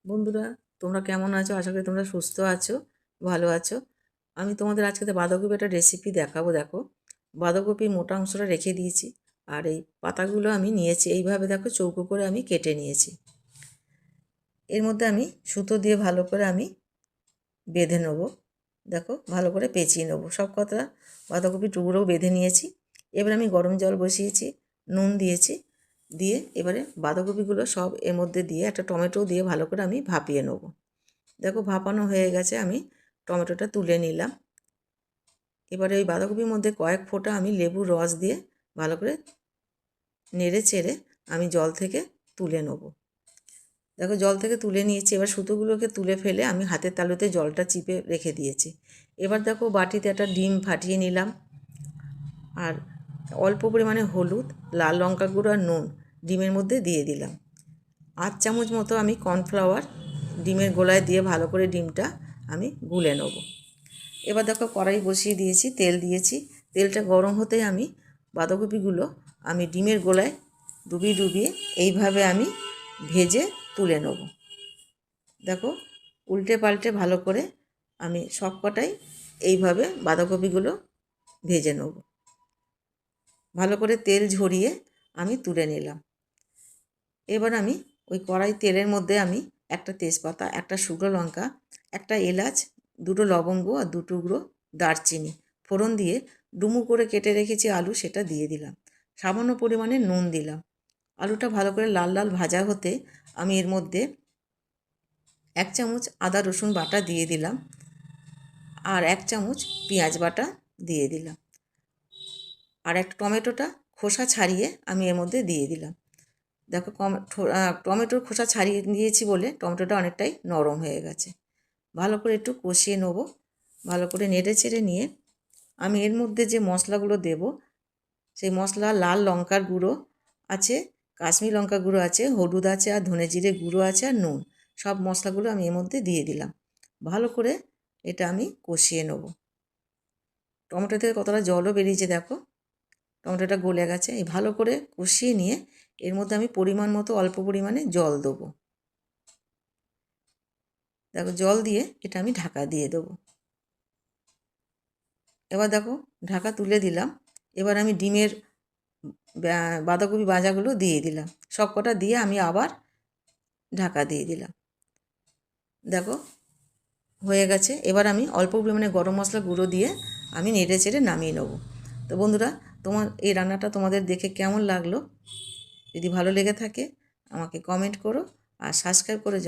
বন্ধুরা, তোমরা কেমন আছো? আশা করি তোমরা সুস্থ আছো, ভালো আছো। আমি তোমাদের আজকে বাঁধাকপি একটা রেসিপি দেখাবো। দেখো, বাঁধাকপি মোটা অংশটা রেখে দিয়েছি, আর এই পাতাগুলো আমি নিয়েছি এইভাবে, দেখো চৌকো করে আমি কেটে নিয়েছি। এর মধ্যে আমি সুতো দিয়ে ভালো করে আমি বেঁধে নেবো। দেখো, ভালো করে পেঁচিয়ে নেবো। সব কটা বাঁধাকপি টুকরোও বেঁধে নিয়েছি। এবার আমি গরম জল বসিয়েছি, নুন দিয়েছি, দিয়ে এবারে বাঁধাকপিগুলো সব এর মধ্যে দিয়ে একটা টমেটো দিয়ে ভালো করে আমি ভাপিয়ে নেবো। দেখো, ভাপানো হয়ে গেছে, আমি টমেটোটা তুলে নিলাম। এবারে ওই বাঁধাকপির মধ্যে কয়েক ফোঁটা আমি লেবুর রস দিয়ে ভালো করে নেড়ে চেড়ে আমি জল থেকে তুলে নেব। দেখো, জল থেকে তুলে নিয়েছি। এবার সুতোগুলোকে তুলে ফেলে আমি হাতের তালুতে জলটা চিপে রেখে দিয়েছি। এবার দেখো, বাটিতে একটা ডিম ফাটিয়ে নিলাম, আর অল্প পরিমাণে হলুদ, লাল লঙ্কা গুঁড়ো আর নুন ডিমের মধ্যে দিয়ে দিলাম। 8 চামচ মতো আমি কর্নফ্লাওয়ার ডিমের গোলায় দিয়ে ভালো করে ডিমটা আমি গুলে নেব। এবার দেখো, কড়াই বসিয়ে দিয়েছি, তেল দিয়েছি। তেলটা গরম হতেই আমি বাঁধাকপিগুলো আমি ডিমের গোলায় ডুবিয়ে ডুবিয়ে এইভাবে আমি ভেজে তুলে নেব। দেখো, উল্টে পাল্টে ভালো করে আমি সব কটাই এইভাবে বাঁধাকপিগুলো ভেজে নেব। ভালো করে তেল ঝরিয়ে আমি তুলে নিলাম। এবার আমি ওই কড়াই তেলের মধ্যে আমি একটা তেজপাতা, একটা শুকনো লঙ্কা, একটা এলাচ, দুটো লবঙ্গ আর 2 টুকরো দারচিনি ফোড়ন দিয়ে ডুমো করে কেটে রেখেছি আলু, সেটা দিয়ে দিলাম। সামান্য পরিমাণে নুন দিলাম। আলুটা ভালো করে লাল লাল ভাজা হতে আমি এর মধ্যে 1 চামচ আদা রসুন বাটা দিয়ে দিলাম, আর 1 চামচ পেঁয়াজ বাটা দিয়ে দিলাম, আর একটা টমেটোটা খোসা ছাড়িয়ে আমি এর মধ্যে দিয়ে দিলাম। দেখো, টমেটোর খোসা ছাড়িয়ে দিয়েছি বলে টমেটোটা অনেকটাই নরম হয়ে গেছে। ভালো করে একটু কষিয়ে নেব। ভালো করে নেড়ে চেড়ে নিয়ে আমি এর মধ্যে যে মশলাগুলো দেব, সেই মশলা লাল লঙ্কার গুঁড়ো আছে, কাশ্মীরি লঙ্কা গুঁড়ো আছে, হলুদ আছে, আর ধনে জিরে গুঁড়ো আছে, আর নুন, সব মশলাগুলো আমি এর মধ্যে দিয়ে দিলাম। ভালো করে এটা আমি কষিয়ে নেব। টমেটো থেকে কতটা জলও বেরিয়েছে, দেখো টমেটোটা গলে গেছে। এই ভালো করে কষিয়ে নিয়ে এর মধ্যে আমি পরিমাণ মতো অল্প পরিমাণে জল দেবো। দেখো, জল দিয়ে এটা আমি ঢাকা দিয়ে দেবো। এবার দেখো, ঢাকা তুলে দিলাম। এবার আমি ডিমের বাঁধাকপি ভাজাগুলো দিয়ে দিলাম। সব কটা দিয়ে আমি আবার ঢাকা দিয়ে দিলাম। দেখো, হয়ে গেছে। এবার আমি অল্প পরিমাণে গরম মশলা গুঁড়ো দিয়ে আমি নেড়ে চেড়ে নামিয়ে নেব। তো বন্ধুরা, তোমার এই রান্নাটা তোমাদের দেখে কেমন লাগলো? যদি ভালো লেগে থাকে আমাকে কমেন্ট করো, আর সাবস্ক্রাইব করে